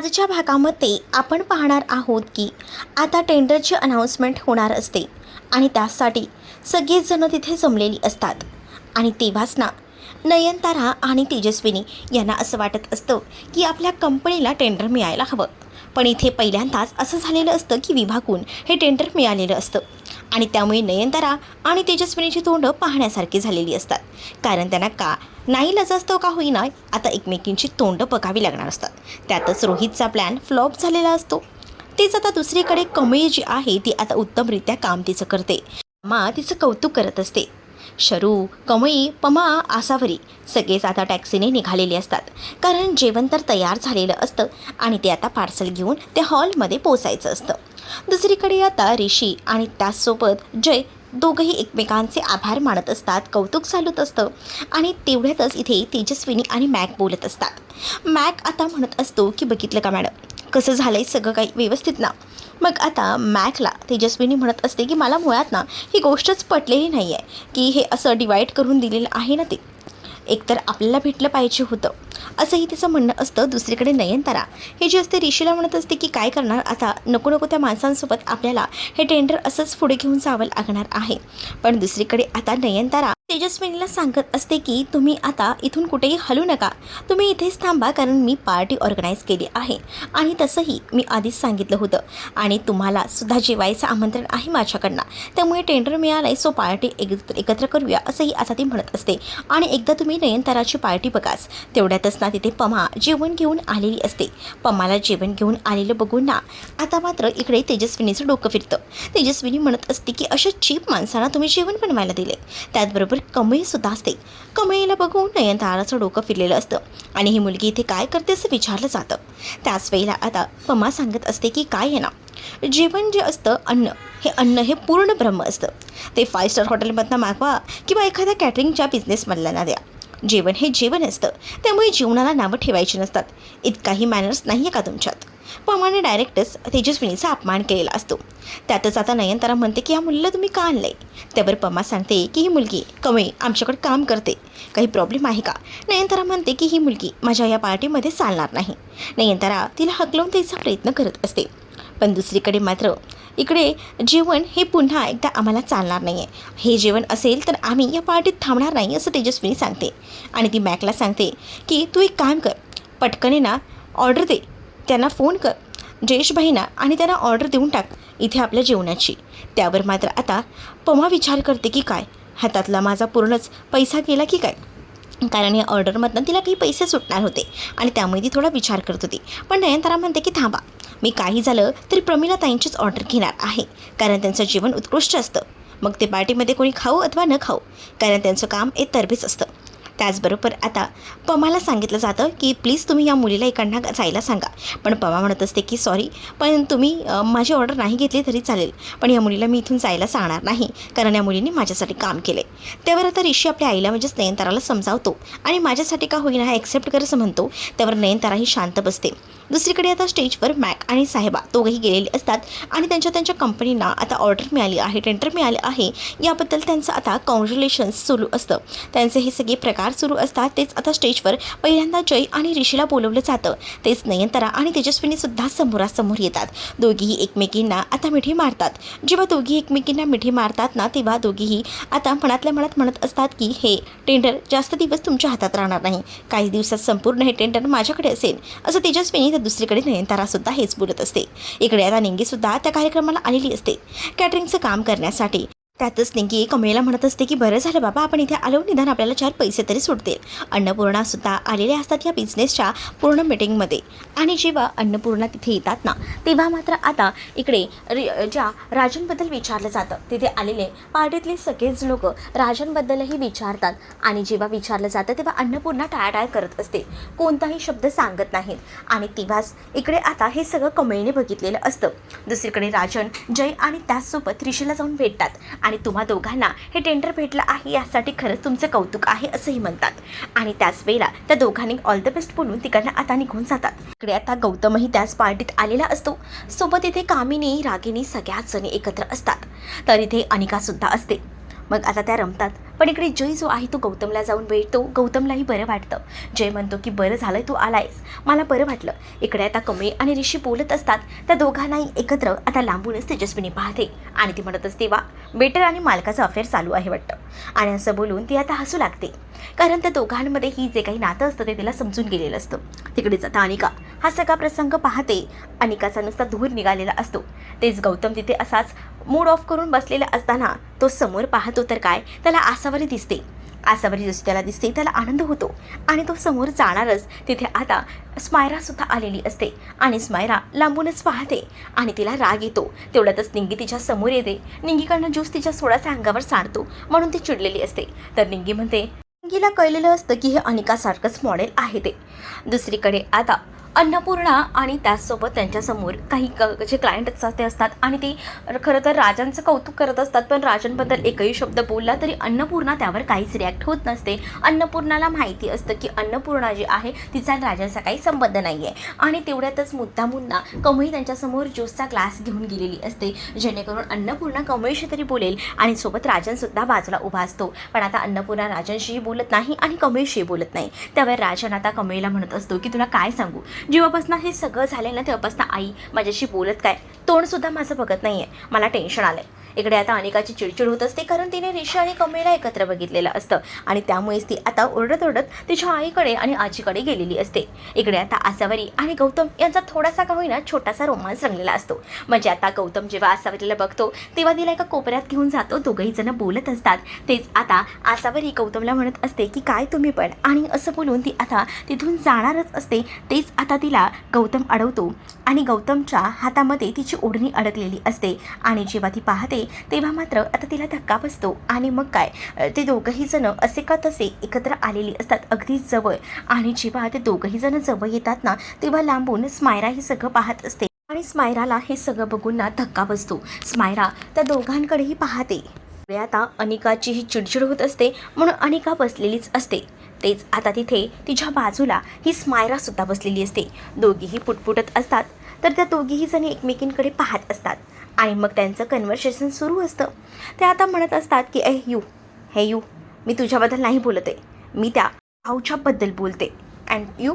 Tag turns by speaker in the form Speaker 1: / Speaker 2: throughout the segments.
Speaker 1: आजच्या भागामध्ये आपण पाहणार आहोत की आता टेंडरची अनाउन्समेंट होणार असते आणि त्यासाठी सगळेच जण तिथे जमलेली असतात आणि तेव्हाच ना नयनतारा आणि तेजस्विनी यांना असं वाटत असतं की आपल्या कंपनीला टेंडर मिळायला हवं. पण इथे पहिल्यांदाच असं झालेलं असतं की विभागून हे टेंडर मिळालेलं असतं आणि त्यामुळे नयनतारा आणि तेजस्विनीची तोंडं पाहण्यासारखी झालेली असतात. कारण त्यांना का नाईलाजास्तव का होईना आता एकमेकींची तोंडं बघावी लागणार असतात. त्यातच रोहितचा प्लॅन फ्लॉप झालेला असतो. तीच आता दुसरीकडे कमळी जी आहे ती आता उत्तमरित्या काम तिचं करते. तिचं कौतुक करत असते. शरू, कमळी, पमा, आसावरी सगळेच आता टॅक्सीने निघालेले असतात. कारण जेवण तर तयार झालेलं असतं आणि ते आता पार्सल घेऊन त्या हॉलमध्ये पोचायचं असतं. दुसरीकडे आता ऋषी आणि त्याचसोबत जय दोघंही एकमेकांचे आभार मानत असतात. कौतुक चालत असतं आणि तेवढ्यातच इथे तेजस्विनी आणि मॅक बोलत असतात. मॅक आता म्हणत असतो की बघितलं का मॅडम, कसं झालं आहे सगळं काही व्यवस्थित ना. मग आता मॅकला तेजस्विनी म्हणत असते की मला मुळात ना ही गोष्टच पटलेली नाही आहे की हे असं डिवाईड करून दिलेलं आहे ना, ते एकतर आपल्याला भेटलं पाहिजे होतं असंही तिचं म्हणणं असतं. दुसरीकडे नयनतारा हे जे असते ऋषीला म्हणत असते की काय करणार आता, नको नको त्या माणसांसोबत आपल्याला हे टेंडर असंच पुढे घेऊन जावं लागणार आहे. पण दुसरीकडे आता नयनतारा तेजस्विनीला सांगत असते की तुम्ही आता इथून कुठेही हलू नका, तुम्ही इथेच थांबा, कारण मी पार्टी ऑर्गनाईज केली आहे आणि तसंही मी आधीच सांगितलं होतं आणि तुम्हाला सुद्धा जेवायचं आमंत्रण आहे माझ्याकडनं, त्यामुळे टेंडर मिळालं आहे सो पार्टी एकत्र करूया असंही आता ती म्हणत असते. आणि एकदा तुम्ही नयनताराची पार्टी बघाच. तेवढ्यातच ना तिथे पमा जेवण घेऊन आलेली असते. पमाला जेवण घेऊन आलेलं बघून ना आता मात्र इकडे तेजस्विनीचं डोकं फिरतं. तेजस्विनी म्हणत असते की अशा चीप माणसांना तुम्ही जेवण बनवायला दिले. त्याचबरोबर कमळीसुद्धा असते. कमळीला बघून नयनताराचं डोकं फिरलेलं असतं आणि ही मुलगी इथे काय करते असं विचारलं जातं. त्याच वेळेला आता पमा सांगत असते की काय आहे ना, जेवण जे असतं अन्न हे पूर्ण ब्रह्म असतं. ते 5 स्टार हॉटेलमधनं मागवा किंवा एखाद्या कॅटरिंगच्या बिझनेसमधल्यांना द्या, जेवण हे जेवण असतं. त्यामुळे जेवणाला नावं ठेवायची नसतात. इतकाही मॅनर्स नाही आहे का तुमच्यात. पमाने डायरेक्टच तेजस्विनीचा अपमान केलेला असतो. त्यातच आता नयनतारा म्हणते की ह्या मुलीला तुम्ही का आणलं आहे. त्यावर पमा सांगते की ही मुलगी कमळी आमच्याकडे काम करते, काही प्रॉब्लेम आहे का. नयनतारा म्हणते की ही मुलगी माझ्या या पार्टीमध्ये चालणार नाही. नयनतारा तिला हकलवून द्यायचा प्रयत्न करत असते. पण दुसरीकडे मात्र इकडे जेवण हे पुन्हा एकदा आम्हाला चालणार नाही आहे. हे जेवण असेल तर आम्ही या पार्टीत थांबणार नाही असं तेजस्विनी सांगते. आणि ती मॅकला सांगते की तू एक काम कर, पटकन ना ऑर्डर दे, त्यांना फोन कर जयेशभाईंना आणि त्यांना ऑर्डर देऊन टाक इथे आपल्या जेवणाची. त्यावर मात्र आता पमा विचार करते की काय, हातातला माझा पूर्णच पैसा गेला की काय. कारण या ऑर्डरमधनं तिला काही पैसे सुटणार होते आणि त्यामुळे ती थोडा विचार करत होती. पण नयनतारा म्हणते की थांबा, मी काही झालं तरी प्रमिला ताईंचीच ऑर्डर घेणार आहे, कारण त्यांचं जेवण उत्कृष्ट असतं. मग ते पार्टीमध्ये कोणी खाऊ अथवा न खाऊ, कारण त्यांचं काम तरबेज असतं. त्याचबरोबर आता पमाला सांगितलं जातं की प्लीज तुम्ही या मुलीला इकडनं जायला सांगा. पण पमा म्हणत असते की सॉरी, पण तुम्ही माझी ऑर्डर नाही घेतली तरी चालेल, पण या मुलीला मी इथून जायला सांगणार नाही, कारण या मुलीने माझ्यासाठी काम केले. त्यावर आता ऋषी आपल्या आईला म्हणजेच नयनताराला समजावतो आणि माझ्यासाठी का होईना हा ॲक्सेप्ट कर असं म्हणतो. त्यावर नयनताराही शांत बसते. दुसरीकडे आता स्टेजवर मॅक आणि साहेबा दोघंही गेलेले असतात आणि त्यांच्या कंपनीला आता ऑर्डर मिळाली आहे, टेंडर मिळाले आहे. याबद्दल त्यांचं आता कॉंग्रॅच्युलेशन्स सुरू असतं. त्यांचे हे सगळे प्रकार सुरू असतात. तेच आता स्टेजवर पहिल्यांदा जय आणि ऋषीला बोलवलं जातं. तेच नयनतारा आणि तेजस्विनीसुद्धा समोरासमोर येतात. दोघीही एकमेकींना आता मिठी मारतात. जेव्हा दोघी एकमेकींना मिठी मारतात ना, तेव्हा दोघीही आता मनातल्या मनात म्हणत असतात की हे टेंडर जास्त दिवस तुमच्या हातात राहणार नाही, काही दिवसात संपूर्ण हे टेंडर माझ्याकडे असेल असं तेजस्विनी. तर दुसरीकडे नयनतारासुद्धा हेच बोलत असते. इकडे आता निंगीसुद्धा त्या कार्यक्रमाला आलेली असते कॅटरिंगचं काम करण्यासाठी. त्यातच निंगी कमळीला म्हणत असते की बरं झालं बाबा आपण इथे आलो, निदान आपल्याला 4 पैसे तरी सुटतील. अन्नपूर्णासुद्धा आलेल्या असतात या बिझनेसच्या पूर्ण मीटिंगमध्ये. आणि जेव्हा अन्नपूर्णा तिथे येतात ना, तेव्हा मात्र आता इकडे ज्या राजनबद्दल विचारलं जातं, तिथे आलेले पार्टीतले सगळेच लोक राजनबद्दलही विचारतात. आणि जेव्हा विचारलं जातं तेव्हा अन्नपूर्णा टाळाटाळ करत असते, कोणताही शब्द सांगत नाहीत. आणि तेव्हाच इकडे आता हे सगळं कमळीने बघितलेलं असतं. दुसरीकडे राजन, जय आणि त्याचसोबत ऋषीला जाऊन भेटतात आणि तुम्हा दोघांना हे टेंडर भेटलं आहे यासाठी खरंच तुमचं कौतुक आहे असंही म्हणतात. आणि त्याच वेळेला त्या दोघांनी ऑल द बेस्ट बोलून तिकडनं आता निघून जातात. इकडे आता गौतमही त्याच पार्टीत आलेला असतो. सोबत इथे कामिनी, रागिनी सगळ्याच जणी एकत्र असतात. तर इथे अनिकासुद्धा असते. मग आता त्या रमतात. पण इकडे जय जो आहे तो गौतमला जाऊन भेटतो. गौतमलाही बरं वाटतं. जय म्हणतो की बरं झालं तू आलायस, मला बरं वाटलं. इकडे आता कमळी आणि ऋषी बोलत असतात. त्या दोघांनाही एकत्र आता लांबूनच तेजस्विनी पाहते आणि ती म्हणत असते, वा बेटर आणि मालकाचं अफेअर चालू आहे वाटतं. आणि असं बोलून ती आता हसू लागते, कारण त्या दोघांमध्ये ही जे काही नातं असतं ते तिला समजून गेलेलं असतं. तिकडेच आता अनिका हा सगळा प्रसंग पाहते. अनिकाचा नुसता धूर निघालेला असतो. तेच गौतम तिथे असाच मूड ऑफ करून बसलेला असताना तो समोर पाहतो तर काय, त्याला आसावरी दिसते. आसावरी जशी त्याला दिसते त्याला आनंद होतो आणि तो समोर जाणारच तिथे आता स्मायरासुद्धा आलेली असते आणि स्मायरा लांबूनच पाहते आणि तिला राग येतो. तेवढ्यातच निंगी तिच्या समोर येते. निंगीकडनं ज्यूस तिच्या सोडाचा अंगावर सांडतो म्हणून ती चिडलेली असते. तर निंगी म्हणते, निंगीला कळलेलं असतं की हे अनिकासारखंच मॉडेल आहे ते. दुसरीकडे आता अन्नपूर्णा आणि त्याचसोबत त्यांच्यासमोर काही जे क्लायंट ते असतात आणि ते खरं तर राजांचं कौतुक करत असतात. पण राजांबद्दल एकही शब्द बोलला तरी अन्नपूर्णा त्यावर काहीच रिॲक्ट होत नसते. अन्नपूर्णाला माहिती असतं की अन्नपूर्णा जी आहे तिचा राजांचा काही संबंध नाही आहे. आणि तेवढ्यातच मुद्दामुन्ना कमळी त्यांच्यासमोर ज्यूसचा ग्लास घेऊन गेलेली असते, जेणेकरून अन्नपूर्णा कमळीशी तरी बोलेल आणि सोबत राजनसुद्धा बाजूला उभा असतो. पण आता अन्नपूर्णा राजांशीही बोलत नाही आणि कमळीशीही बोलत नाही. त्यावर राजन आता कमळीला म्हणत असतो की तुला काय सांगू, जेव्हापासून हे सगळं झालं ना तेव्हापासून आई माझ्याशी बोलत काय, तोंडसुद्धा माझं बघत नाही आहे, मला टेन्शन आलं आहे. इकडे आता अनिकाची चिडचिड होत असते, कारण तिने ऋषी आणि कमळीला एकत्र बघितलेलं असतं आणि त्यामुळेच ती आता ओरडत ओरडत तिच्या आईकडे आणि आजीकडे गेलेली असते. इकडे आता आसावरी आणि गौतम यांचा थोडासा का होईना छोटासा रोमांस रंगलेला असतो. म्हणजे आता गौतम जेव्हा आसावरीला बघतो तेव्हा तिला एका कोपऱ्यात घेऊन जातो. दोघंही जण बोलत असतात. तेच आता आसावरी गौतमला म्हणत असते की काय तुम्ही पण, आणि असं बोलून ती आता तिथून जाणारच असते. तेच आता तिला गौतम अडवतो आणि गौतमच्या हातामध्ये तिची ओढणी अडकलेली असते आणि जेव्हा ती पाहते तेव्हा मात्र आता तिला धक्का बसतो. आणि मग काय, ते दोघंही जण असे का तसे एकत्र आलेली असतात अगदी जवळ. आणि जेव्हा ते दोघंही जण जवळ येतात ना तेव्हा लांबून स्मायरा हे सगळं पाहत असते आणि स्मायराला हे सगळं बघून ना धक्का बसतो. स्मायरा त्या दोघांकडेही पाहते. आता अनिकाची ही चिडचिड होत असते म्हणून अनिका बसलेलीच असते. तेच आता तिथे तिच्या बाजूला ही स्मायरासुद्धा बसलेली असते. दोघीही पुटपुटत असतात. तर त्या दोघीही जणी एकमेकींकडे पाहत असतात आणि मग त्यांचं कन्व्हर्सेशन सुरू असतं. ते आता म्हणत असतात की हे यू मी तुझ्याबद्दल नाही बोलत आहे, मी त्या भाऊच्याबद्दल बोलते. अँड यू,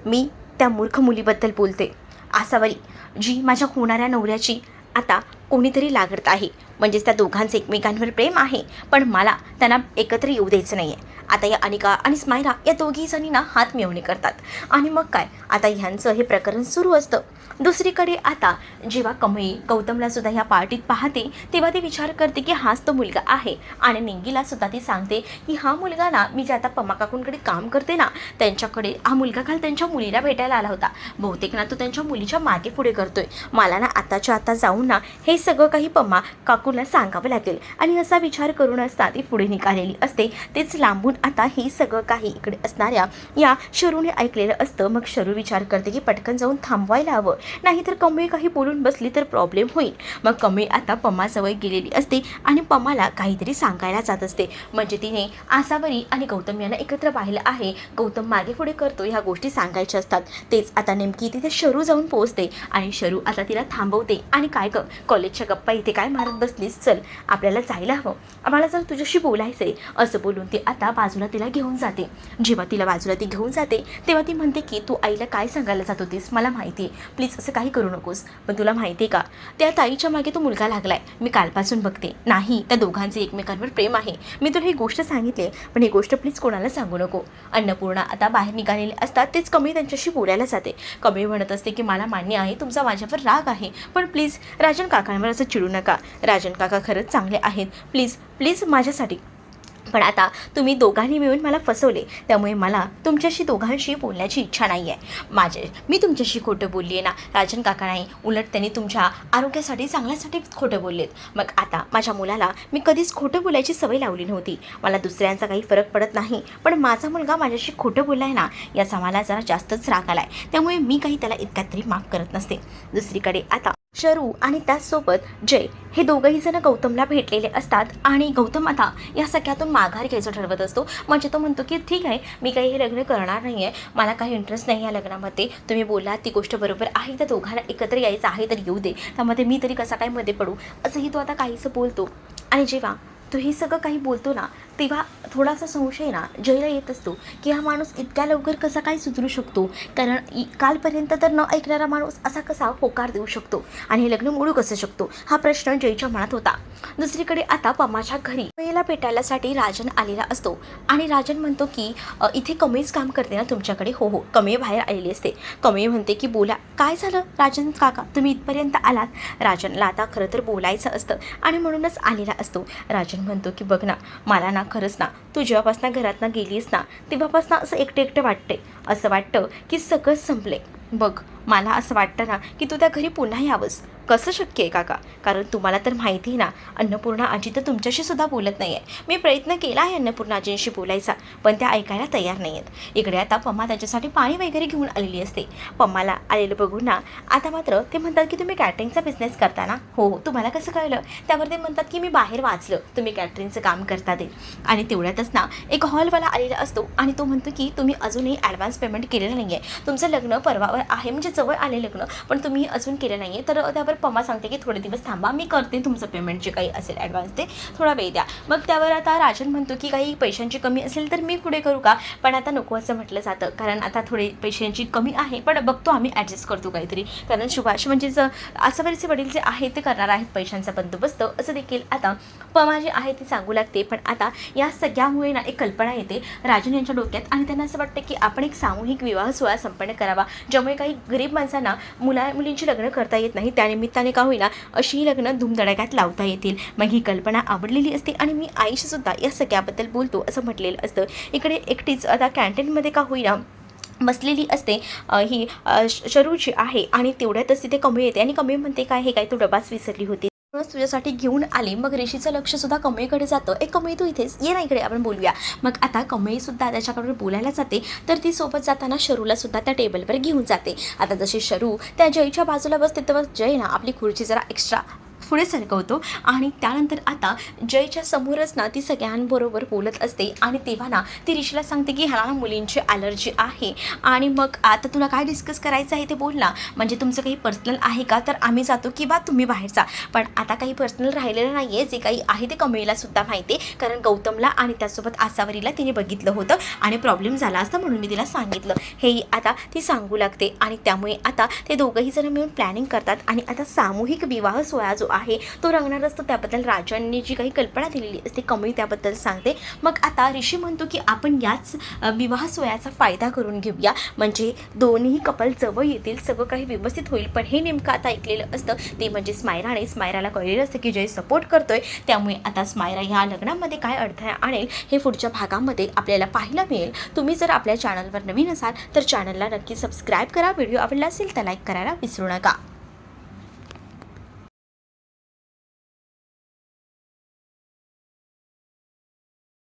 Speaker 1: मी त्या मूर्ख मुलीबद्दल बोलते. आसावरी, जी माझ्या होणाऱ्या नवऱ्याची आता कोणीतरी लागत आहे. म्हणजेच त्या दोघांचं एकमेकांवर प्रेम आहे, पण मला त्यांना एकत्र येऊ द्यायचं नाही आहे. आता या अनिका आणि स्मायरा या दोघी जणींना हात मिळवणी करतात आणि मग काय, आता ह्यांचं हे प्रकरण सुरू असतं. दुसरीकडे आता जेव्हा कमळी गौतमला सुद्धा ह्या पार्टीत पाहते तेव्हा ती विचार करते की हाच तो मुलगा आहे. आणि निंगीला सुद्धा ती सांगते की हा मुलगा ना, मी जे आता पम्मा काकूंकडे काम करते ना त्यांच्याकडे हा मुलगा काल त्यांच्या मुलीला भेटायला आला होता. बहुतेक ना तो त्यांच्या मुलीच्या मागे पुढे करतोय. मला ना आताच्या आता जाऊन ना हे सगळं काही पम्मा काकूंना सांगावं लागेल. आणि असा विचार करून असता ती पुढे निघालेली असते. तेच लांबून आता हे सगळं काही इकडे असणाऱ्या या शरूने ऐकलेलं असतं. मग शरू विचार करते की पटकन जाऊन थांबवायला हवं, नाहीतर कमळी काही बोलून बसली तर प्रॉब्लेम होईल. मग कमळी आता पम्माजवळ गेलेली असते आणि पम्माला काहीतरी सांगायला जात असते. म्हणजे तिने आसावरी आणि गौतम यांना एकत्र पाहिलं आहे, गौतम मागे पुढे करतो, ह्या गोष्टी सांगायच्या असतात. तेच आता नेमकी तिथे शरू जाऊन पोहोचते आणि शरू आता तिला थांबवते आणि काय ग, कॉलेजच्या गप्पा इथे काय मारत बसलीस, चल आपल्याला जायला हवं, आम्हाला जर तुझ्याशी बोलायचं आहे, असं बोलून ती आता बाजूला तिला घेऊन जाते. जेव्हा तिला बाजूला ती घेऊन जाते तेव्हा ती म्हणते की तू आईला काय सांगायला जात होतीस, मला माहिती आहे, प्लीज असं काही करू नकोस. पण तुला माहिती आहे का, त्या ताईच्या मागे तो मुलगा लागलाय, मी कालपासून बघते. नाही, त्या दोघांचे एकमेकांवर प्रेम आहे, मी तुला ही गोष्ट सांगितली, पण ही गोष्ट प्लीज कोणाला सांगू नको. अन्नपूर्णा आता बाहेर निघालेले असतात. तेच कमळी त्यांच्याशी बोलायला जाते. कमळी म्हणत असते की मला मान्य आहे तुमचा माझ्यावर राग आहे, पण प्लीज राजन काकांवर असं चिडू नका. राजन काका खरंच चांगले आहेत, प्लीज प्लीज माझ्यासाठी. पण आता तुम्ही दोघांनी मिळून मला फसवले, त्यामुळे मला तुमच्याशी दोघांशी बोलण्याची इच्छा नाही आहे. मी तुमच्याशी खोटं बोलली आहे ना, राजन काका नाही, उलट त्यांनी तुमच्या आरोग्यासाठी चांगल्यासाठी खोटं बोललेत. मग आता माझ्या मुलाला मी कधीच खोटं बोलायची सवय लावली नव्हती, मला दुसऱ्यांचा काही फरक पडत नाही, पण माझा मुलगा माझ्याशी खोटं बोलला आहे ना, याचा मला जरा जास्तच राग आला आहे, त्यामुळे मी काही त्याला इतक्यात तरी माफ करत नसते. दुसरीकडे आता शरू आणि त्याचसोबत जय हे दोघंही जण गौतमला भेटलेले असतात आणि गौतम आता या सगळ्यातून माघार घ्यायचं ठरवत असतो. म्हणजे तो म्हणतो की ठीक आहे, मी काही हे लग्न करणार नाही आहे, मला काही इंटरेस्ट नाही या लग्नामध्ये, तुम्ही बोलात ती गोष्ट बरोबर आहे, त्या दोघांना एकत्र यायचं आहे तर येऊ दे, त्यामध्ये मी तरी कसा काय मध्ये पडू, असंही तो आता काहीसं बोलतो. आणि जेव्हा तो हे सगळं काही बोलतो ना, तेव्हा थोडासा संशय ना जयला येत असतो की हा माणूस इतक्या लवकर कसा काय सुधरू शकतो. कारण कालपर्यंत तर न ऐकणारा माणूस असा कसा होकार देऊ शकतो आणि हे लग्न मोडू कसं शकतो, हा प्रश्न जयच्या मनात होता. दुसरीकडे आता पमाच्या घरी कमयला भेटायलासाठी राजन आलेला असतो आणि राजन म्हणतो की इथे कमयच काम करते ना तुमच्याकडे. हो हो, कमय बाहेर आलेली असते. कमय म्हणते की बोला काय झालं राजन काका, तुम्ही इथपर्यंत आलात. राजनला आता खरं तर बोलायचं असतं आणि म्हणूनच आलेला असतो. राजन म्हणतो की बघ ना, मला ना खरंच ना तू जेव्हापासून घरातनं गेलीस ना तेव्हापासून असं एकटं एकटं वाटते. असं वाटतं की सगळंच संपले. बघ मला असं वाटतं ना की तू त्या घरी पुन्हा यावंस. कसं शक्य आहे काका, कारण तुम्हाला तर माहिती आहे ना अन्नपूर्णा आजी तर तुमच्याशी सुद्धा बोलत नाही आहे. मी प्रयत्न केला आहे अन्नपूर्णा आजींशी बोलायचा, पण त्या ऐकायला तयार नाही आहेत. इकडे आता पम्मा त्याच्यासाठी पाणी वगैरे घेऊन आलेली असते. पम्माला आलेलं बघून ना आता मात्र ते म्हणतात की तुम्ही कॅटरिंगचा बिझनेस करता ना. हो हो, तुम्हाला कसं कळलं. त्यावर ते म्हणतात की मी बाहेर वाचलं तुम्ही कॅटरिंगचं काम करता ते. आणि तेवढ्यातच ना एक हॉलवाला आलेला असतो आणि तो म्हणतो की तुम्ही अजूनही ॲडव्हान्स पेमेंट केलेलं नाही आहे. तुमचं लग्न परवावर आहे, म्हणजे जवळ आले लग्न, पण तुम्ही अजून केलं नाही आहे. तर त्यावर पम्मा सांगते की थोडे दिवस थांबा, मी करते तुमचं पेमेंट जे काही असेल ॲडव्हान्स ते थोडा वेळ द्या. मग त्यावर आता राजन म्हणतो की काही पैशांची कमी असेल तर मी पुढे करू का, पण आता नको असं म्हटलं जातं, कारण आता थोडे पैशांची कमी आहे, पण बघतो आम्ही ॲडजस्ट करतो काहीतरी. कारण सुभाष म्हणजेच आसावरीचे वडील जे आहेत ते करणार आहेत पैशांचा बंदोबस्त, असं देखील आता पमा जे आहे ती सांगू लागते. पण आता या सगळ्यामुळे ना एक कल्पना येते राजन यांच्या डोक्यात आणि त्यांना असं वाटतं की आपण एक सामूहिक विवाह सोहळा संपन्न करावा, ज्यामुळे काही गरीब माणसांना मुलींची लग्न करता येत नाही, त्यानिमित्ताने का होईना अशी लग्न धूमधडाक्यात लावता येतील. मग ही कल्पना आवडलेली असते आणि मी आईशी सुद्धा या सगळ्याबद्दल बोलतो असं म्हटलेलं असतं. इकडे एकटीच आता कॅन्टीनमध्ये का होईना बसलेली असते ही शरूची आहे आणि तेवढ्यातच तिथे कमी येते आणि कमी म्हणते काय हे काय तू डबाच विसरली होती, तुझ्यासाठी घेऊन आले. मग ऋषीचं लक्ष सुद्धा कमयीकडे जातं. एक कमयी तू इथेच ये ना, इकडे आपण बोलूया. मग आता कमयी सुद्धा त्याच्याकडे बोलायला जाते, तर ती सोबत जाताना शरूला सुद्धा त्या टेबलवर घेऊन जाते. आता जशी शरू त्या जयच्या बाजूला बसते तेव्हा जय ना आपली खुर्ची जरा एक्स्ट्रा पुढे सरकवतो आणि त्यानंतर आता जयच्या समोरच ना ती सगळ्यांबरोबर बोलत असते आणि तेव्हा ना ती ऋषीला सांगते की ह्याला मुलींची ॲलर्जी आहे आणि मग आता तुला काय डिस्कस करायचं आहे ते बोल ना, म्हणजे तुमचं काही पर्सनल आहे का, तर आम्ही जातो किंवा तुम्ही बाहेर जा. पण आता काही पर्सनल राहिलेलं नाही आहे, जे काही आहे ते कमयीला सुद्धा माहिती आहे, कारण गौतमला आणि त्यासोबत आसावरीला तिने बघितलं होतं आणि प्रॉब्लेम झाला असता म्हणून मी तिला सांगितलं, हेही आता ती सांगू लागते. आणि त्यामुळे आता ते दोघंही जण मिळून प्लॅनिंग करतात आणि आता सामूहिक विवाह सोहळा जो आहे तो रंगणार असतो. त्याबद्दल राजांनी जी काही कल्पना दिलेली असते कमयी त्याबद्दल सांगते. मग आता ऋषी म्हणतो की आपण याच विवाह सोहळ्याचा फायदा करून घेऊया, म्हणजे दोन्ही कपल जवळ येतील, सगळं काही व्यवस्थित होईल. पण हे नेमकं आता ऐकलेलं असतं ते म्हणजे स्मायराने. स्मायराला कळलेलं असतं की जय सपोर्ट करतोय, त्यामुळे आता स्मायरा ह्या लग्नामध्ये काय अडथळा आणेल हे पुढच्या भागामध्ये आपल्याला पाहायला मिळेल. तुम्ही जर आपल्या चॅनलवर नवीन असाल तर चॅनलला नक्की सबस्क्राईब करा. व्हिडिओ आवडला असेल तर लाईक करायला विसरू नका.